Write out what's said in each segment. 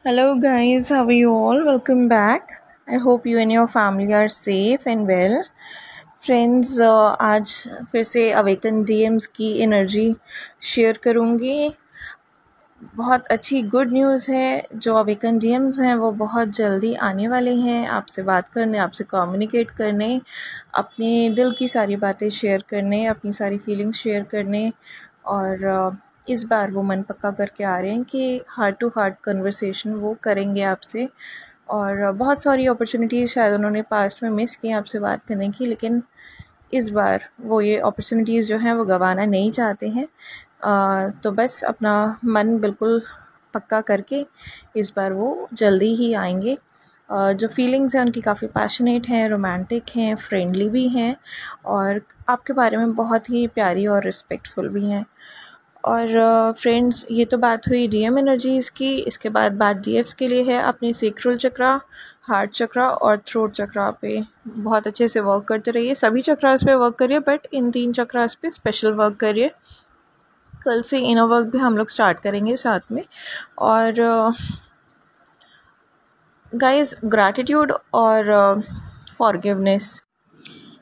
Hello, guys. How are you all? Welcome back. I hope you and your family are safe and well. Friends आज फिर से awaken DMs की energy share करूँगी। बहुत अच्छी good news है। जो अवेकन डीएम्स हैं वो बहुत जल्दी आने वाले हैं आपसे बात करने, आपसे कम्युनिकेट करने, अपने दिल की सारी बातें शेयर करने, अपनी सारी फीलिंग्स शेयर करने। और इस बार वो मन पक्का करके आ रहे हैं कि हार्ट टू हार्ट कन्वर्सेशन वो करेंगे आपसे। और बहुत सारी अपॉर्चुनिटीज़ शायद उन्होंने पास्ट में मिस की आपसे बात करने की, लेकिन इस बार वो ये अपॉर्चुनिटीज़ जो हैं वो गंवाना नहीं चाहते हैं। तो बस अपना मन बिल्कुल पक्का करके इस बार वो जल्दी ही आएंगे। जो फीलिंग्स हैं उनकी काफ़ी पैशनेट हैं, रोमांटिक हैं, फ्रेंडली भी हैं और आपके बारे में बहुत ही प्यारी और रिस्पेक्टफुल भी हैं। और फ्रेंड्स, ये तो बात हुई डीएम एनर्जीज़ की। इसके बाद बात डीएफ्स के लिए है। अपने सेक्रल चक्रा, हार्ट चक्रा और थ्रोट चक्रा पे बहुत अच्छे से वर्क करते रहिए। सभी चक्रास पे वर्क करिए, बट इन 3 चक्रास पे स्पेशल वर्क करिए। कल से इनर वर्क भी हम लोग स्टार्ट करेंगे साथ में। और गाइस, ग्रैटिट्यूड और फॉरगिवनेस,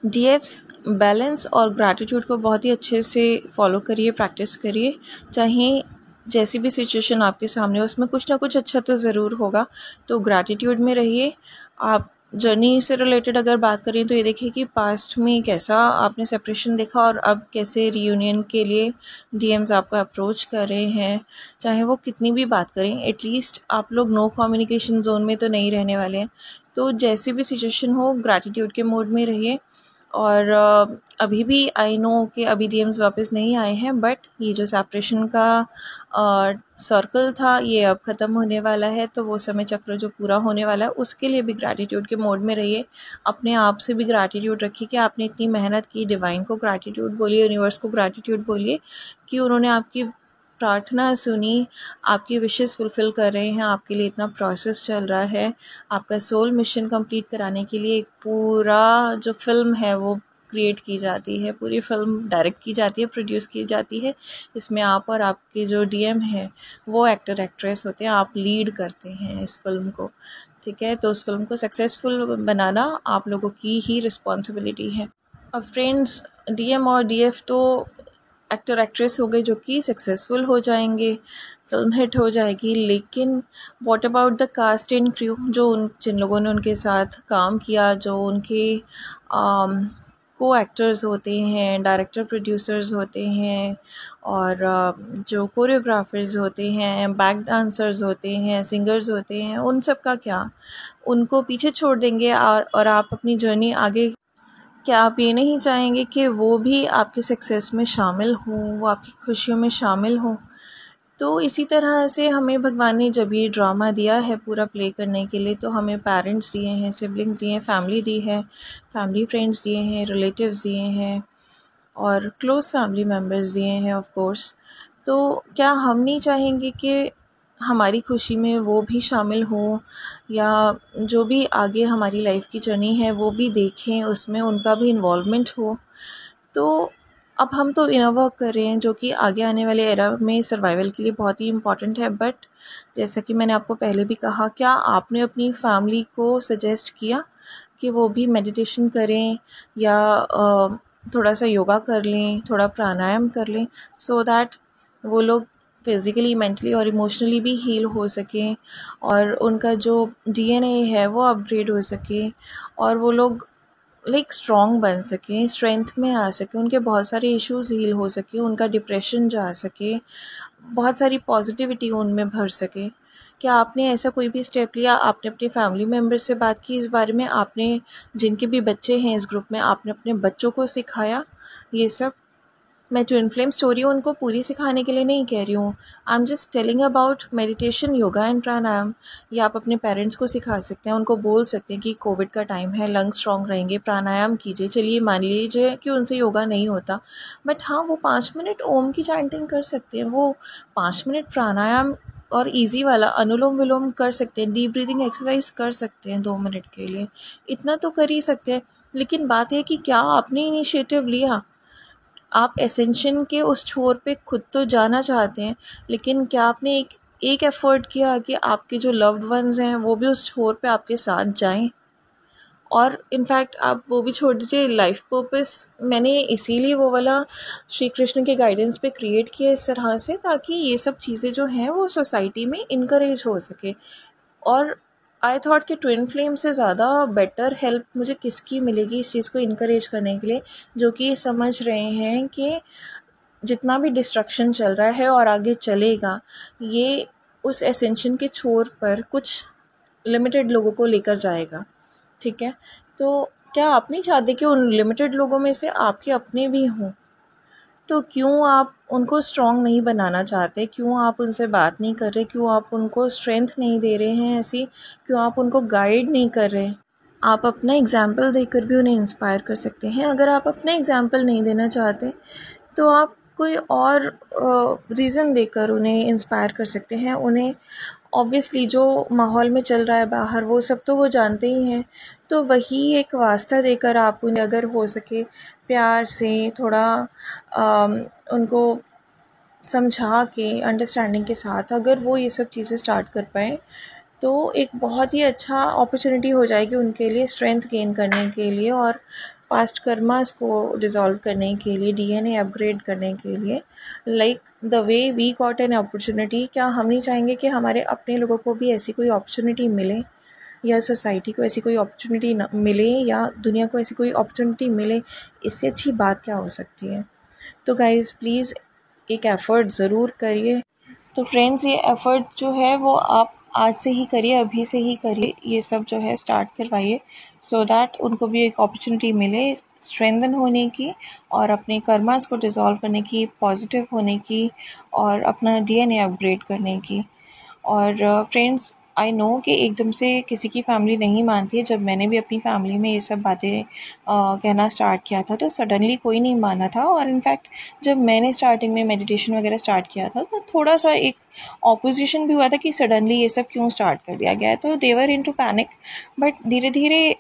डीएफ्स बैलेंस और ग्रैटिट्यूड को बहुत ही अच्छे से फॉलो करिए, प्रैक्टिस करिए। चाहे जैसी भी सिचुएशन आपके सामने हो उसमें कुछ ना कुछ अच्छा तो ज़रूर होगा। तो ग्रैटिट्यूड में रहिए। आप जर्नी से रिलेटेड अगर बात करें तो ये देखिए कि पास्ट में कैसा आपने सेपरेशन देखा और अब कैसे रीयूनियन के लिए डीएम्स आपको अप्रोच कर रहे हैं। चाहे वो कितनी भी बात करें, एटलीस्ट आप लोग नो कम्युनिकेशन जोन में तो नहीं रहने वाले हैं। तो जैसी भी सिचुएशन हो, ग्रैटिट्यूड के मोड में रहिए। और अभी भी आई नो कि अभी डीएम्स वापस नहीं आए हैं, बट ये जो सेपरेशन का सर्कल था ये अब ख़त्म होने वाला है। तो वो समय चक्र जो पूरा होने वाला है उसके लिए भी ग्रैटिट्यूड के मोड में रहिए। अपने आप से भी ग्रैटिट्यूड रखिए कि आपने इतनी मेहनत की। डिवाइन को ग्रैटिट्यूड बोलिए, यूनिवर्स को ग्रैटिट्यूड बोलिए कि उन्होंने आपकी प्रार्थना सुनी, आपकी विशेस फुलफ़िल कर रहे हैं। आपके लिए इतना प्रोसेस चल रहा है। आपका सोल मिशन कंप्लीट कराने के लिए एक पूरा जो फ़िल्म है वो क्रिएट की जाती है, पूरी फ़िल्म डायरेक्ट की जाती है, प्रोड्यूस की जाती है। इसमें आप और आपके जो डीएम है वो एक्टर एक्ट्रेस होते हैं। आप लीड करते हैं इस फिल्म को, ठीक है। तो उस फिल्म को सक्सेसफुल बनाना आप लोगों की ही रिस्पॉन्सिबिलिटी है। अब फ्रेंड्स, डीएम और डीएफ तो एक्टर एक्ट्रेस हो गए जो कि सक्सेसफुल हो जाएंगे, फिल्म हिट हो जाएगी, लेकिन what about the cast and crew, जिन लोगों ने उनके साथ काम किया, जो उनके को एक्टर्स होते हैं, डायरेक्टर प्रोड्यूसर्स होते हैं, और जो कोरियोग्राफर्स होते हैं, बैक डांसर्स होते हैं, सिंगर्स होते हैं, उन सब का क्या? उनको पीछे छोड़ देंगे और आप अपनी जर्नी आगे, क्या आप ये नहीं चाहेंगे कि वो भी आपके सक्सेस में शामिल हों, वो आपकी खुशियों में शामिल हों? तो इसी तरह से हमें भगवान ने जब ये ड्रामा दिया है पूरा प्ले करने के लिए, तो हमें पेरेंट्स दिए हैं, सिबलिंग्स दिए हैं, फैमिली दी है, फैमिली फ्रेंड्स दिए हैं, रिलेटिव्स दिए हैं और क्लोज़ फैमिली मेम्बर्स दिए हैं ऑफ कोर्स। तो क्या हम नहीं चाहेंगे कि हमारी खुशी में वो भी शामिल हों, या जो भी आगे हमारी लाइफ की जर्नी है वो भी देखें, उसमें उनका भी इन्वॉल्वमेंट हो? तो अब हम तो इनर वर्क कर रहे हैं जो कि आगे आने वाले एरा में सर्वाइवल के लिए बहुत ही इम्पॉर्टेंट है। बट जैसा कि मैंने आपको पहले भी कहा, क्या आपने अपनी फैमिली को सजेस्ट किया कि वो भी मेडिटेशन करें या थोड़ा सा योगा कर लें, थोड़ा प्राणायाम कर लें, सो दैट वो लोग फिज़िकली, मेंटली और इमोशनली भी हील हो सकें और उनका जो डीएनए है वो अपग्रेड हो सके और वो लोग स्ट्रॉन्ग बन सकें, स्ट्रेंथ में आ सकें, उनके बहुत सारे इश्यूज़ हील हो सके, उनका डिप्रेशन जा सके, बहुत सारी पॉजिटिविटी उनमें भर सके? क्या आपने ऐसा कोई भी स्टेप लिया? आपने अपनी फैमिली मेम्बर्स से बात की इस बारे में? आपने, जिनके भी बच्चे हैं इस ग्रुप में, आपने अपने बच्चों को सिखाया ये सब? मैं ट्विन फ्लेम स्टोरी उनको पूरी सिखाने के लिए नहीं कह रही हूँ। I am just telling about meditation, yoga and pranayama. ये आप अपने पेरेंट्स को सिखा सकते हैं, उनको बोल सकते हैं कि कोविड का टाइम है, लंग्स स्ट्रॉन्ग रहेंगे, प्राणायाम कीजिए। चलिए मान लीजिए कि उनसे योगा नहीं होता, बट हाँ, वो 5 मिनट ओम की चैंटिंग कर सकते हैं, वो 5 मिनट प्राणायाम और इजी वाला अनुलोम विलोम कर सकते हैं, डीप ब्रीदिंग एक्सरसाइज कर सकते हैं 2 मिनट के लिए। इतना तो कर ही सकते हैं। लेकिन बात है कि क्या आपने इनिशिएटिव लिया? आप एसेंशन के उस छोर पे खुद तो जाना चाहते हैं, लेकिन क्या आपने एक एक एफ़र्ट किया कि आपके जो लव्ड वंस हैं वो भी उस छोर पे आपके साथ जाएं। और इनफैक्ट आप वो भी छोड़ दीजिए, लाइफ पर्पस मैंने इसीलिए वो वाला श्री कृष्ण के गाइडेंस पे क्रिएट किया इस तरह से, ताकि ये सब चीज़ें जो हैं वो सोसाइटी में इनकरेज हो सके। और आई थॉट कि ट्विन फ्लेम से ज़्यादा बेटर हेल्प मुझे किसकी मिलेगी इस चीज़ को इनकरेज करने के लिए, जो कि समझ रहे हैं कि जितना भी डिस्ट्रक्शन चल रहा है और आगे चलेगा, ये उस एसेंशन के छोर पर कुछ लिमिटेड लोगों को लेकर जाएगा। ठीक है, तो क्या आप नहीं चाहते कि उन लिमिटेड लोगों में से आपके अपने भी हों? तो क्यों आप उनको स्ट्रॉन्ग नहीं बनाना चाहते? क्यों आप उनसे बात नहीं कर रहे? क्यों आप उनको स्ट्रेंथ नहीं दे रहे हैं ऐसी? क्यों आप उनको गाइड नहीं कर रहे? आप अपना एग्ज़ाम्पल देकर भी उन्हें इंस्पायर कर सकते हैं। अगर आप अपना एग्ज़ाम्पल नहीं देना चाहते तो आप कोई और रीज़न देकर उन्हें इंस्पायर कर सकते हैं। उन्हें ऑब्वियसली जो माहौल में चल रहा है बाहर वो सब तो वो जानते ही हैं, तो वही एक वास्ता देकर आप उन्हें अगर हो सके प्यार से थोड़ा उनको समझा के अंडरस्टैंडिंग के साथ अगर वो ये सब चीज़ें स्टार्ट कर पाएँ, तो एक बहुत ही अच्छा अपॉर्चुनिटी हो जाएगी उनके लिए स्ट्रेंथ गेन करने के लिए और पास्ट कर्मास को डिसॉल्व करने के लिए, डीएनए अपग्रेड करने के लिए। Like the way we got an opportunity, क्या हम नहीं चाहेंगे कि हमारे अपने लोगों को भी ऐसी कोई अपॉर्चुनिटी मिले, या सोसाइटी को ऐसी कोई अपॉर्चुनिटी मिले, या दुनिया को ऐसी कोई अपॉर्चुनिटी मिले? इससे अच्छी बात क्या हो सकती है? तो गाइज़ प्लीज़ एक एफ़र्ट ज़रूर करिए। तो फ्रेंड्स, ये एफ़र्ट जो है वो आप आज से ही करिए, अभी से ही करिए, ये सब जो है स्टार्ट करवाइए, सो दैट उनको भी एक अपॉर्चुनिटी मिले स्ट्रेंथन होने की और अपने कर्मास को डिसॉल्व करने की, पॉजिटिव होने की और अपना डीएनए अपग्रेड करने की। और फ्रेंड्स, आई नो कि एकदम से किसी की फैमिली नहीं मानती है। जब मैंने भी अपनी फैमिली में ये सब बातें कहना स्टार्ट किया था तो सडनली कोई नहीं माना था। और इनफैक्ट जब मैंने स्टार्टिंग में मेडिटेशन वगैरह स्टार्ट किया था तो थोड़ा सा एक ऑपोजिशन भी हुआ था कि सडनली ये सब क्यों स्टार्ट कर दिया गया है, तो देवर इनटू पैनिक। बट धीरे धीरे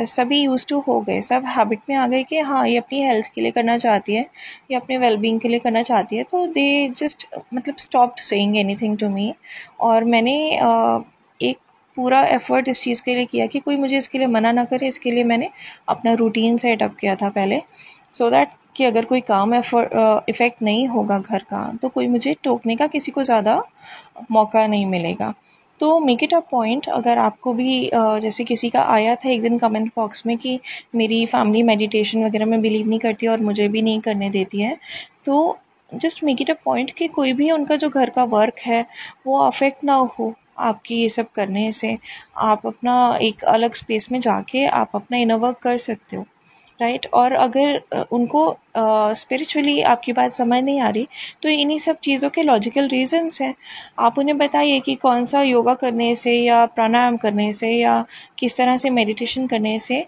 सभी यूज टू हो गए, सब हैबिट में आ गए कि हाँ ये अपनी हेल्थ के लिए करना चाहती है, ये अपने वेलबींग के लिए करना चाहती है, तो दे जस्ट मतलब stopped saying anything to me. और मैंने एक पूरा एफ़र्ट इस चीज़ के लिए किया कि कोई मुझे इसके लिए मना ना करे। इसके लिए मैंने अपना रूटीन सेटअप किया था पहले, सो दैट कि अगर कोई काम इफ़ेक्ट नहीं होगा घर का तो कोई मुझे टोकने का किसी को ज़्यादा मौका नहीं मिलेगा। तो मेक इट अ पॉइंट, अगर आपको भी जैसे किसी का आया था एक दिन कमेंट बॉक्स में कि मेरी फैमिली मेडिटेशन वगैरह में बिलीव नहीं करती और मुझे भी नहीं करने देती है, तो just make it a point कि कोई भी उनका जो घर का वर्क है वो अफेक्ट ना हो आपकी ये सब करने से। आप अपना एक अलग स्पेस में जाके आप अपना इनर वर्क कर सकते हो, राइट। और अगर उनको स्पिरिचुअली आपकी बात समझ नहीं आ रही तो इन्हीं सब चीज़ों के लॉजिकल रीजंस हैं। आप उन्हें बताइए कि कौन सा योगा करने से या प्राणायाम करने से या किस तरह से मेडिटेशन करने से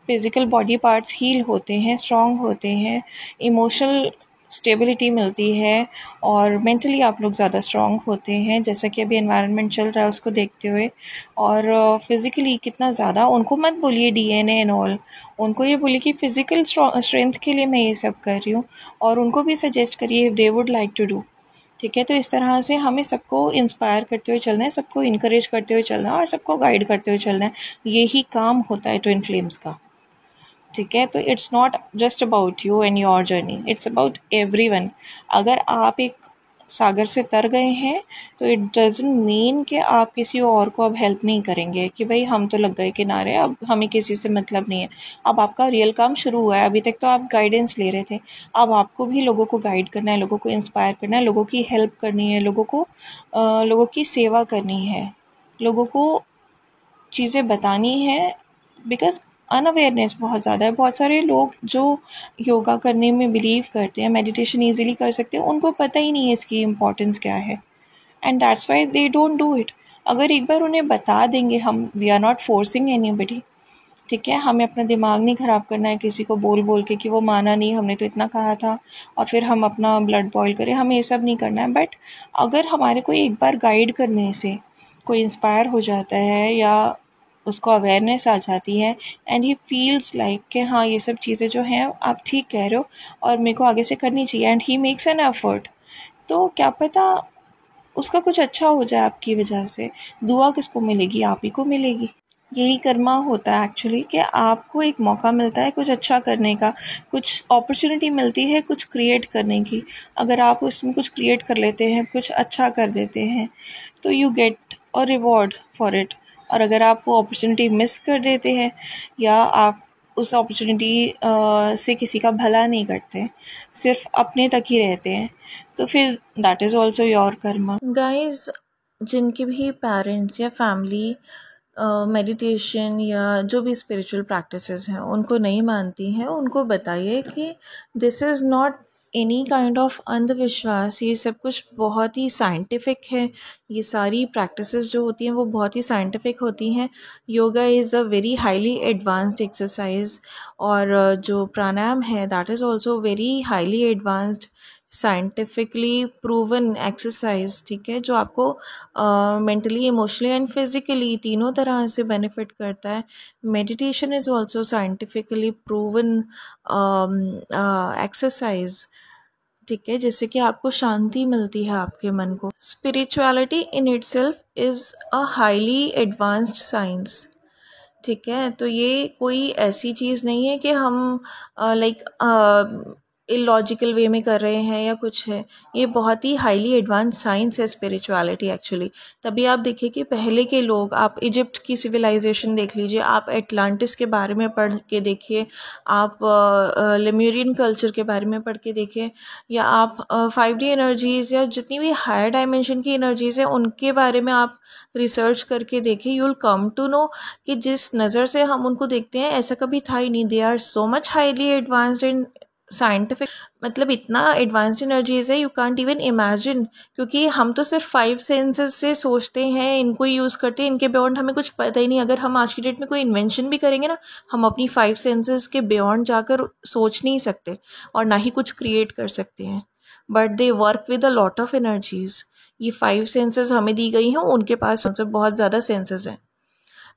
फिज़िकल बॉडी पार्ट्स हील होते हैं, स्ट्रॉन्ग होते हैं, इमोशनल स्टेबिलिटी मिलती है और मेंटली आप लोग ज़्यादा स्ट्रॉन्ग होते हैं, जैसा कि अभी एनवायरनमेंट चल रहा है उसको देखते हुए। और फिज़िकली कितना ज़्यादा उनको मत बोलिए डीएनए एंड ऑल, उनको ये बोलिए कि फ़िज़िकल स्ट्रेंथ के लिए मैं ये सब कर रही हूँ, और उनको भी सजेस्ट करिए they would like to do. ठीक है, तो इस तरह से हमें सबको इंस्पायर करते हुए चलना है, सबको इनकरेज करते हुए चलना है और सबको गाइड करते हुए चलना है। यही काम होता है ट्विन फ्लेम्स का। ठीक है, तो it's not just about you and your journey, it's about everyone. अगर आप एक सागर से तर गए हैं तो इट डजंट मीन कि आप किसी और को अब हेल्प नहीं करेंगे कि भाई हम तो लग गए किनारे, अब हमें किसी से मतलब नहीं है। अब आपका रियल काम शुरू हुआ है, अभी तक तो आप गाइडेंस ले रहे थे, अब आपको भी लोगों को गाइड करना है, लोगों को इंस्पायर करना है, लोगों की हेल्प करनी है, लोगों की सेवा करनी है, लोगों को चीज़ें बतानी है। बिकॉज़ अनअवेयरनेस बहुत ज़्यादा है। बहुत सारे लोग जो योगा करने में बिलीव करते हैं, मेडिटेशन ईज़िली कर सकते हैं, उनको पता ही नहीं है इसकी इम्पोर्टेंस क्या है, and that's why they don't do it. अगर एक बार उन्हें बता देंगे हम, we are not forcing anybody, ठीक है, हमें अपना दिमाग नहीं ख़राब करना है किसी को बोल बोल के कि वो माना नहीं, हमने तो इतना कहा था, और फिर हम अपना ब्लड बॉयल करें, हमें ये सब नहीं करना है। बट अगर हमारे को एक बार गाइड करने से कोई इंस्पायर हो जाता है या उसको अवेयरनेस आ जाती है एंड ही फील्स लाइक कि हाँ ये सब चीज़ें जो हैं आप ठीक कह रहे हो और मेरे को आगे से करनी चाहिए, and he makes an effort, तो क्या पता उसका कुछ अच्छा हो जाए आपकी वजह से। दुआ किसको मिलेगी? आप ही को मिलेगी। यही कर्मा होता है एक्चुअली, कि आपको एक मौका मिलता है कुछ अच्छा करने का, कुछ अपॉर्चुनिटी मिलती है कुछ क्रिएट करने की। अगर आप उसमें कुछ क्रिएट कर लेते हैं, कुछ अच्छा कर देते हैं, तो you get a reward for it. और अगर आप वो अपॉर्चुनिटी मिस कर देते हैं, या आप उस अपॉर्चुनिटी से किसी का भला नहीं करते, सिर्फ अपने तक ही रहते हैं, तो फिर that is also your Karma. Guys, जिनके भी पेरेंट्स या फैमिली मेडिटेशन या जो भी स्पिरिचुअल प्रैक्टिसेस हैं उनको नहीं मानती हैं, उनको बताइए कि this is not any kind of अंधविश्वास। ये सब कुछ बहुत ही साइंटिफिक है। ये सारी प्रैक्टिसेस जो होती हैं वो बहुत ही साइंटिफिक होती हैं। Yoga is a very highly advanced exercise, और जो प्राणायाम है that is also very highly advanced scientifically proven exercise, ठीक है, जो आपको मेंटली, इमोशनली एंड फिज़िकली तीनों तरह से बेनिफिट करता है। Meditation is also scientifically proven exercise, ठीक है, जिससे कि आपको शांति मिलती है आपके मन को। Spirituality in itself is a highly advanced science, ठीक है। तो ये कोई ऐसी चीज़ नहीं है कि हम इलॉजिकल वे में कर रहे हैं या कुछ है। ये बहुत ही हाईली एडवांस साइंस है स्पिरिचुअलिटी एक्चुअली। तभी आप देखिए कि पहले के लोग, आप इजिप्ट की सिविलाइजेशन देख लीजिए, आप एटलांटिस के बारे में पढ़ के देखिए, आप लेम्यूरियन कल्चर के बारे में पढ़ के देखिए, या आप 5D एनर्जीज़ या जितनी भी हायर डायमेंशन की एनर्जीज़ हैं उनके बारे में आप रिसर्च करके देखिए। You will come to know कि जिस नज़र से हम उनको देखते हैं ऐसा कभी था ही नहीं। They are so much highly advanced in scientific, मतलब इतना एडवांस्ड एनर्जीज है, यू कांट इवन इमेजिन। क्योंकि हम तो सिर्फ 5 सेंसेस से सोचते हैं, इनको यूज़ करते हैं, इनके बियॉन्ड हमें कुछ पता ही नहीं। अगर हम आज की डेट में कोई इन्वेंशन भी करेंगे ना, हम अपनी 5 सेंसेस के बियॉन्ड जाकर सोच नहीं सकते और ना ही कुछ क्रिएट कर सकते हैं। But they work with a lot of energies. ये 5 सेंसेस हमें दी गई हैं, उनके पास उनसे बहुत ज़्यादा सेंसेस हैं।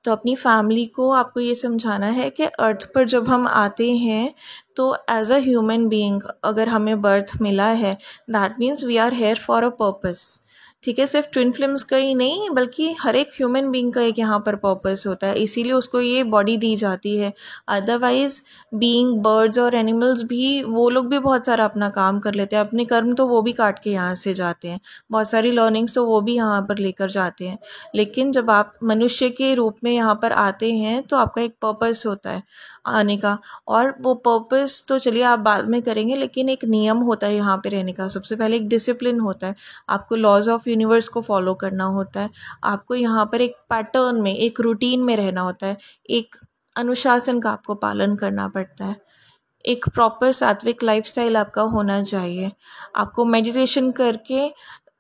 तो अपनी फैमिली को आपको ये समझाना है कि अर्थ पर जब हम आते हैं तो एज अ ह्यूमन बीइंग अगर हमें बर्थ मिला है, that means we are here for a purpose, ठीक है। सिर्फ ट्विन फ्लेम्स का ही नहीं बल्कि हर एक ह्यूमन बीइंग का एक यहाँ पर पर्पस होता है, इसीलिए उसको ये बॉडी दी जाती है। अदरवाइज बीइंग बर्ड्स और एनिमल्स भी, वो लोग भी बहुत सारा अपना काम कर लेते हैं, अपने कर्म तो वो भी काट के यहाँ से जाते हैं, बहुत सारी लर्निंग्स तो वो भी यहाँ पर लेकर जाते हैं। लेकिन जब आप मनुष्य के रूप में यहाँ पर आते हैं तो आपका एक पर्पस होता है आने का, और वो पर्पस तो चलिए आप बाद में करेंगे, लेकिन एक नियम होता है यहाँ पे रहने का। सबसे पहले एक डिसिप्लिन होता है, आपको लॉज ऑफ यूनिवर्स को फॉलो करना होता है, आपको यहाँ पर एक पैटर्न में, एक रूटीन में रहना होता है, एक अनुशासन का आपको पालन करना पड़ता है, एक प्रॉपर सात्विक लाइफस्टाइल आपका होना चाहिए। आपको मेडिटेशन करके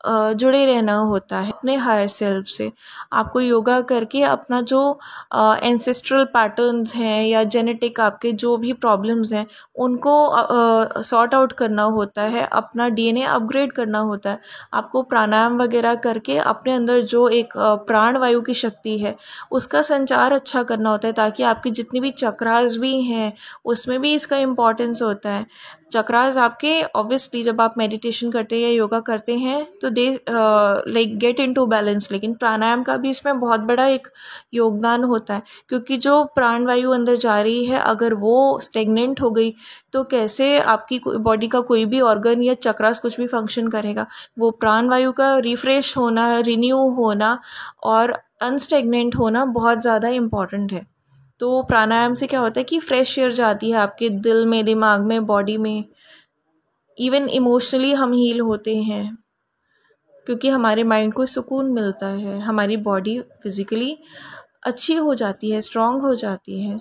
जुड़े रहना होता है अपने हायर सेल्फ से। आपको योगा करके अपना जो एंसेस्ट्रल पैटर्न्स हैं या जेनेटिक आपके जो भी प्रॉब्लम्स हैं उनको सॉर्ट आउट करना होता है, अपना डीएनए अपग्रेड करना होता है। आपको प्राणायाम वगैरह करके अपने अंदर जो एक प्राण वायु की शक्ति है उसका संचार अच्छा करना होता है, ताकि आपकी जितनी भी चक्रास भी हैं उसमें भी इसका इम्पॉर्टेंस होता है। चक्रास आपके ऑब्वियसली जब आप मेडिटेशन करते हैं या योगा करते हैं तो they like get into balance, लेकिन प्राणायाम का भी इसमें बहुत बड़ा एक योगदान होता है, क्योंकि जो प्राण वायु अंदर जा रही है अगर वो स्टेगनेंट हो गई तो कैसे आपकी बॉडी का कोई भी ऑर्गन या चक्रास कुछ भी फंक्शन करेगा। वो प्राण वायु का रिफ्रेश होना, रिन्यू होना और अनस्टेगनेंट होना बहुत ज़्यादा इम्पॉर्टेंट है। तो प्राणायाम से क्या होता है कि फ्रेश एयर जाती है आपके दिल में, दिमाग में, बॉडी में, इवन इमोशनली हम हील होते हैं, क्योंकि हमारे माइंड को सुकून मिलता है, हमारी बॉडी फिज़िकली अच्छी हो जाती है, स्ट्रांग हो जाती है,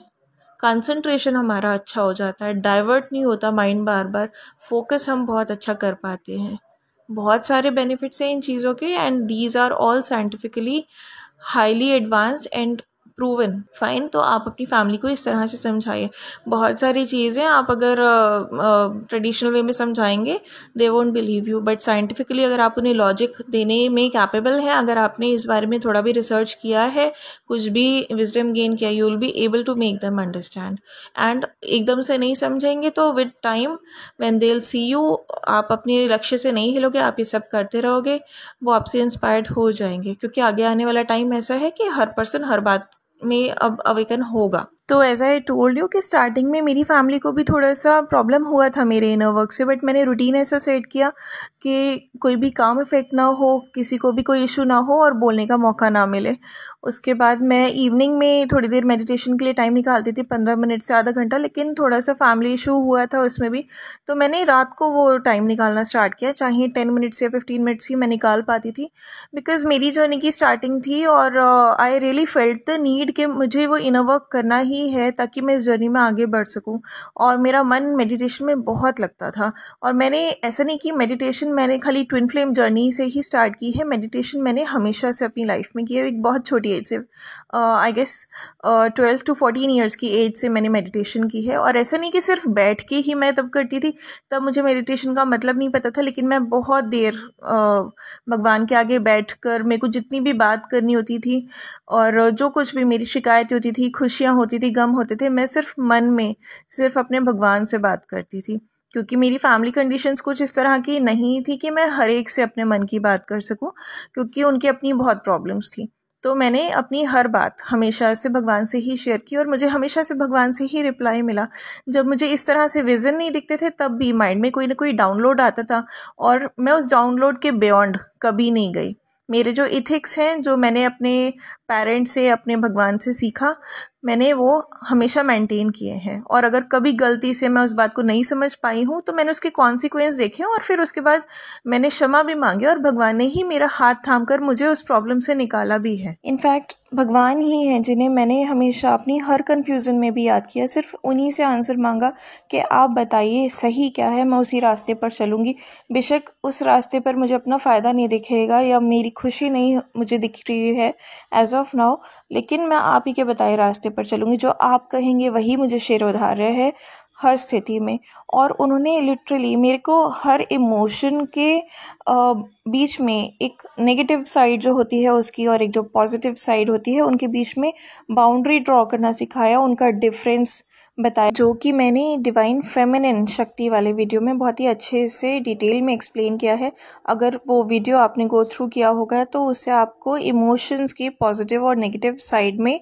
कंसंट्रेशन हमारा अच्छा हो जाता है, डाइवर्ट नहीं होता माइंड बार बार, फोकस हम बहुत अच्छा कर पाते हैं। बहुत सारे बेनिफिट्स हैं इन चीज़ों के, and these are all scientifically highly advanced and proven, fine. तो आप अपनी फैमिली को इस तरह से समझाइए। बहुत सारी चीज़ें आप अगर ट्रेडिशनल वे में समझाएंगे they won't believe you, but scientifically अगर आप उन्हें लॉजिक देने में कैपेबल हैं, अगर आपने इस बारे में थोड़ा भी रिसर्च किया है, कुछ भी विजडम गेन किया, you will be able to make them understand. And एकदम से नहीं समझेंगे तो with time when they will see you, आप अपने लक्ष्य से नहीं हिलोगे, आप ये सब करते रहोगे, वो आपसे इंस्पायर्ड हो जाएंगे। क्योंकि आगे आने वाला टाइम ऐसा है कि हर पर्सन हर बात में अब अवेकन होगा। तो एज आई टोल्ड यू कि स्टार्टिंग में मेरी फैमिली को भी थोड़ा सा प्रॉब्लम हुआ था मेरे इनर वर्क से, बट मैंने रूटीन ऐसा सेट किया कि कोई भी काम इफेक्ट ना हो, किसी को भी कोई इशू ना हो और बोलने का मौका ना मिले। उसके बाद मैं इवनिंग में थोड़ी देर मेडिटेशन के लिए टाइम निकालती थी, 15 मिनट से आधा घंटा, लेकिन थोड़ा सा फैमिली इशू हुआ था उसमें भी, तो मैंने रात को वो टाइम निकालना स्टार्ट किया, चाहे 10 मिनट्स या 15 मिनट्स ही मैं निकाल पाती थी, बिकॉज मेरी जर्नी की स्टार्टिंग थी और I really felt the need कि मुझे वो इनर वर्क करना ही है ताकि मैं इस जर्नी में आगे बढ़ सकूं। और मेरा मन मेडिटेशन में बहुत लगता था। और मैंने ऐसा नहीं कि मेडिटेशन मैंने खाली ट्विन फ्लेम जर्नी से ही स्टार्ट की है, मेडिटेशन मैंने हमेशा से अपनी लाइफ में की है, एक बहुत छोटी एज से, आई गेस 12 to 14 ईयर्स की एज से मैंने मेडिटेशन की है। और ऐसा नहीं कि सिर्फ बैठ के ही मैं तब करती थी, तब मुझे मेडिटेशन का मतलब नहीं पता था, लेकिन मैं बहुत देर भगवान के आगे बैठकर मेरे को जितनी भी बात करनी होती थी और जो कुछ भी मेरी शिकायतें होती थी, खुशियाँ होती थी, गम होते थे, मैं सिर्फ मन में सिर्फ अपने भगवान से बात करती थी। क्योंकि मेरी फैमिली कंडीशंस कुछ इस तरह की नहीं थी कि मैं हर एक से अपने मन की बात कर सकूं, क्योंकि उनकी अपनी बहुत प्रॉब्लम्स थी। तो मैंने अपनी हर बात हमेशा से भगवान से ही शेयर की और मुझे हमेशा से भगवान से ही रिप्लाई मिला। जब मुझे इस तरह से विज़न नहीं दिखते थे तब भी माइंड में कोई ना कोई डाउनलोड आता था और मैं उस डाउनलोड के बियॉन्ड कभी नहीं गई। मेरे जो इथिक्स हैं, जो मैंने अपने पेरेंट्स से, अपने भगवान से सीखा, मैंने वो हमेशा मेंटेन किए हैं। और अगर कभी गलती से मैं उस बात को नहीं समझ पाई हूँ तो मैंने उसके कॉन्सिक्वेंस देखे और फिर उसके बाद मैंने क्षमा भी मांगी और भगवान ने ही मेरा हाथ थाम कर मुझे उस प्रॉब्लम से निकाला भी है। इनफैक्ट भगवान ही हैं जिन्हें मैंने हमेशा अपनी हर कन्फ्यूज़न में भी याद किया, सिर्फ उन्हीं से आंसर मांगा कि आप बताइए सही क्या है, मैं उसी रास्ते पर चलूँगी। बेशक उस रास्ते पर मुझे अपना फ़ायदा नहीं दिखेगा या मेरी खुशी नहीं मुझे दिख रही है एज ऑफ नाउ, लेकिन मैं आप ही के बताए रास्ते पर चलूँगी। जो आप कहेंगे वही मुझे शिरोधार्य है हर स्थिति में। और उन्होंने लिटरली मेरे को हर इमोशन के बीच में एक नेगेटिव साइड जो होती है उसकी और एक जो पॉजिटिव साइड होती है उनके बीच में बाउंड्री ड्रॉ करना सिखाया, उनका डिफरेंस बताया, जो कि मैंने डिवाइन फेमिनिन शक्ति वाले वीडियो में बहुत ही अच्छे से डिटेल में एक्सप्लेन किया है। अगर वो वीडियो आपने गो थ्रू किया होगा तो उससे आपको इमोशंस की पॉजिटिव और नेगेटिव साइड में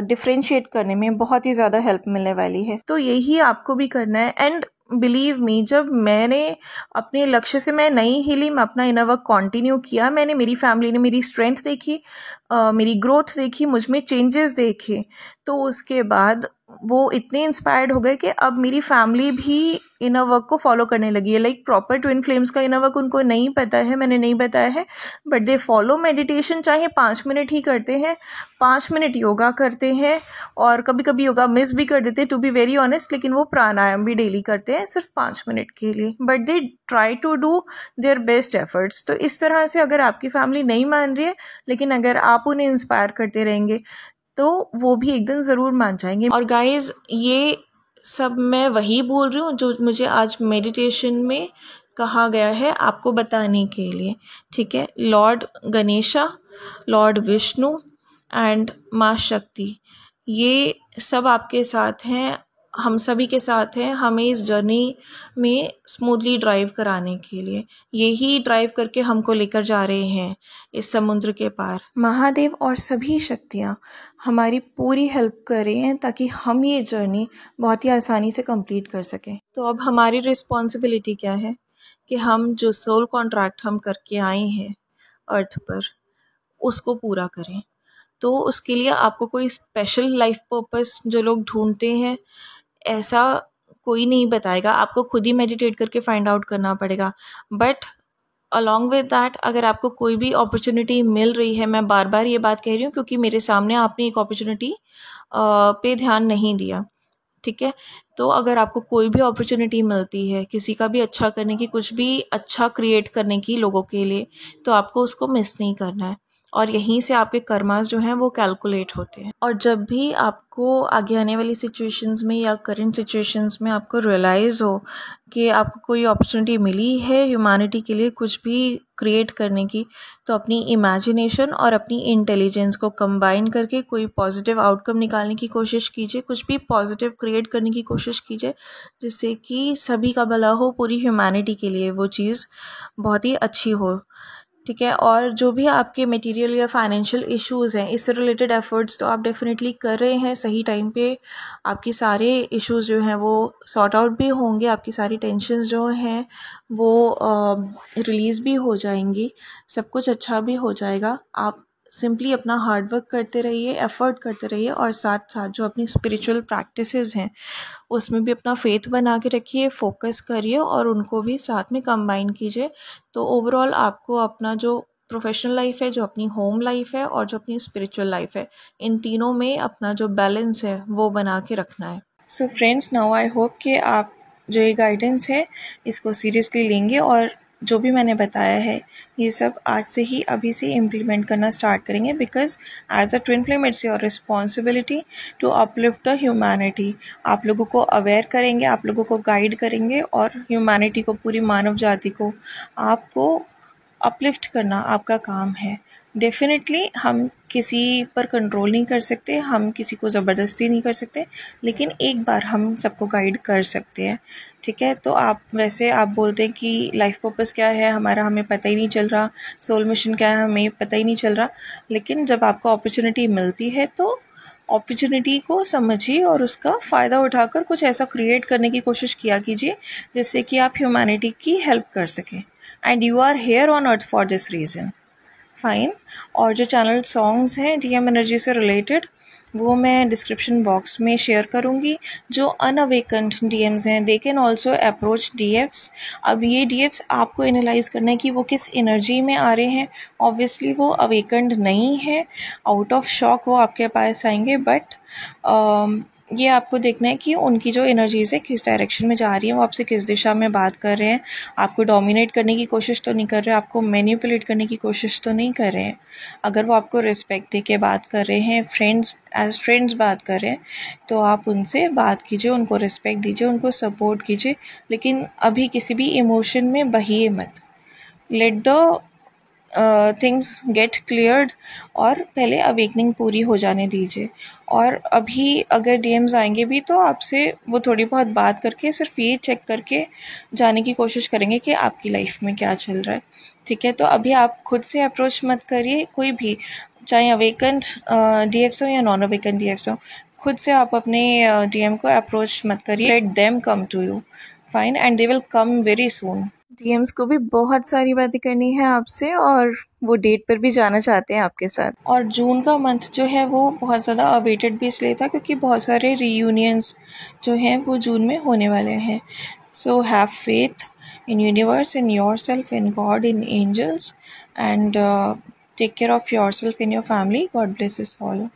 डिफरेंशिएट करने में बहुत ही ज़्यादा हेल्प मिलने वाली है। तो यही आपको भी करना है। एंड बिलीव मी, जब मैंने अपने लक्ष्य से मैं नहीं हिली, मैं अपना इनर वर्क कंटिन्यू किया, मैंने, मेरी फैमिली ने मेरी स्ट्रेंथ देखी, मेरी ग्रोथ देखी, मुझ में चेंजेस देखे, तो उसके बाद वो इतने इंस्पायर्ड हो गए कि अब मेरी फैमिली भी इनर वर्क को फॉलो करने लगी है। लाइक प्रॉपर ट्विन फ्लेम्स का इनर वर्क उनको नहीं पता है, मैंने नहीं बताया है, बट दे फॉलो मेडिटेशन, चाहे 5 मिनट ही करते हैं, 5 मिनट योगा करते हैं और कभी कभी योगा मिस भी कर देते हैं टू बी वेरी ऑनेस्ट, लेकिन वो प्राणायाम भी डेली करते हैं सिर्फ 5 मिनट के लिए, but they try to do their best efforts. तो इस तरह से अगर आपकी फैमिली नहीं मान रही है, लेकिन अगर आप उन्हें इंस्पायर करते रहेंगे तो वो भी एक दिन ज़रूर मान जाएंगे। और गाइज़, ये सब मैं वही बोल रही हूँ जो मुझे आज मेडिटेशन में कहा गया है आपको बताने के लिए, ठीक है। Lord Ganesha, Lord Vishnu and माँ शक्ति, ये सब आपके साथ हैं, हम सभी के साथ हैं, हमें इस जर्नी में स्मूथली ड्राइव कराने के लिए, यही ड्राइव करके हमको लेकर जा रहे हैं इस समुद्र के पार। महादेव और सभी शक्तियाँ हमारी पूरी हेल्प कर रही हैं ताकि हम ये जर्नी बहुत ही आसानी से कंप्लीट कर सकें। तो अब हमारी रिस्पॉन्सिबिलिटी क्या है कि हम जो सोल कॉन्ट्रैक्ट हम करके आए हैं अर्थ पर, उसको पूरा करें। तो उसके लिए आपको कोई स्पेशल लाइफ पर्पस जो लोग ढूंढते हैं, ऐसा कोई नहीं बताएगा, आपको खुद ही मेडिटेट करके फाइंड आउट करना पड़ेगा। बट अलॉन्ग विद दैट, अगर आपको कोई भी अपॉर्चुनिटी मिल रही है, मैं बार बार ये बात कह रही हूँ क्योंकि मेरे सामने आपने एक अपॉर्चुनिटी पे ध्यान नहीं दिया, ठीक है। तो अगर आपको कोई भी अपॉर्चुनिटी मिलती है किसी का भी अच्छा करने की, कुछ भी अच्छा क्रिएट करने की लोगों के लिए, तो आपको उसको मिस नहीं करना है। और यहीं से आपके कर्मास जो हैं वो कैलकुलेट होते हैं। और जब भी आपको आगे आने वाली सिचुएशंस में या करंट सिचुएशंस में आपको रियलाइज़ हो कि आपको कोई अपॉर्चुनिटी मिली है ह्यूमैनिटी के लिए कुछ भी क्रिएट करने की, तो अपनी इमेजिनेशन और अपनी इंटेलिजेंस को कंबाइन करके कोई पॉजिटिव आउटकम निकालने की कोशिश कीजिए, कुछ भी पॉजिटिव क्रिएट करने की कोशिश कीजिए जिससे कि सभी का भला हो, पूरी ह्यूमैनिटी के लिए वो चीज़ बहुत ही अच्छी हो। ठीक है। और जो भी आपके मटेरियल या फाइनेंशियल इश्यूज़ हैं, इससे रिलेटेड एफर्ट्स तो आप डेफिनेटली कर रहे हैं, सही टाइम पे आपकी सारे इश्यूज़ जो हैं वो सॉर्ट आउट भी होंगे, आपकी सारी टेंशन्स जो हैं वो रिलीज़ भी हो जाएंगी, सब कुछ अच्छा भी हो जाएगा। आप सिंपली अपना हार्ड वर्क करते रहिए, एफ़र्ट करते रहिए, और साथ साथ जो अपनी स्पिरिचुअल प्रैक्टिसेस हैं उसमें भी अपना फेथ बना के रखिए, फोकस करिए और उनको भी साथ में कंबाइन कीजिए। तो ओवरऑल आपको अपना जो प्रोफेशनल लाइफ है, जो अपनी होम लाइफ है और जो अपनी स्पिरिचुअल लाइफ है, इन तीनों में अपना जो बैलेंस है वो बना के रखना है। So friends, now I hope कि आप जो ये गाइडेंस है इसको सीरियसली लेंगे और जो भी मैंने बताया है ये सब आज से ही अभी से इम्प्लीमेंट करना स्टार्ट करेंगे, because as a twin flame it's your responsibility to uplift the humanity. आप लोगों को अवेयर करेंगे, आप लोगों को गाइड करेंगे और ह्यूमैनिटी को, पूरी मानव जाति को आपको अपलिफ्ट करना आपका काम है। डेफिनेटली हम किसी पर कंट्रोल नहीं कर सकते, हम किसी को ज़बरदस्ती नहीं कर सकते, लेकिन एक बार हम सबको गाइड कर सकते हैं। ठीक है। तो आप वैसे आप बोलते हैं कि लाइफ पर्पस क्या है हमारा, हमें पता ही नहीं चल रहा, सोल मिशन क्या है हमें पता ही नहीं चल रहा, लेकिन जब आपको अपॉर्चुनिटी मिलती है तो अपॉर्चुनिटी को समझिए और उसका फ़ायदा उठाकर कुछ ऐसा क्रिएट करने की कोशिश किया कीजिए जिससे कि आप ह्यूमैनिटी की हेल्प कर सकें। And you are here on earth for this reason. Fine. और जो चैनल सॉन्ग्स हैं डीएम एनर्जी से रिलेटेड वो मैं डिस्क्रिप्शन बॉक्स में शेयर करूँगी। जो अनअवेकन्ड डीएम्स हैं दे कैन ऑल्सो अप्रोच डीएफ्स। अब ये डीएफ्स आपको एनालाइज करना है कि वो किस एनर्जी में आ रहे हैं। ऑब्वियसली वो अवेकन्ड नहीं है, आउट ऑफ शॉक वो आपके पास आएंगे, बट ये आपको देखना है कि उनकी जो एनर्जीज़ है किस डायरेक्शन में जा रही है, वो आपसे किस दिशा में बात कर रहे हैं। आपको डोमिनेट करने की कोशिश तो नहीं कर रहे, आपको मैनिपुलेट करने की कोशिश तो नहीं कर रहे हैं। अगर वो आपको रिस्पेक्ट दे के बात कर रहे हैं, एज फ्रेंड्स बात कर रहे हैं, तो आप उनसे बात कीजिए, उनको रिस्पेक्ट दीजिए, उनको सपोर्ट कीजिए, लेकिन अभी किसी भी इमोशन में बहिए मत। Let the things get cleared और पहले अवेकनिंग पूरी हो जाने दीजिए। और अभी अगर डीएम्स आएंगे भी तो आपसे वो थोड़ी बहुत बात करके सिर्फ ये चेक करके जाने की कोशिश करेंगे कि आपकी लाइफ में क्या चल रहा है। ठीक है। तो अभी आप खुद से अप्रोच मत करिए कोई भी, चाहे अवेकन्ड डीएफ्स हो या नॉन अवेकन्ड डीएफ्स हो, खुद से आप अपने डीएम को अप्रोच मत करिए। Let them come to you. Fine. And they will come very soon. DMs को भी बहुत सारी बातें करनी है आपसे और वो डेट पर भी जाना चाहते हैं आपके साथ। और जून का मंथ जो है वो बहुत ज़्यादा अवेटेड भी इसलिए था क्योंकि बहुत सारे रीयूनियंस जो हैं वो जून में होने वाले हैं। So have faith in universe, in yourself, in God, in angels, and take care of yourself, in your family. God bless us all.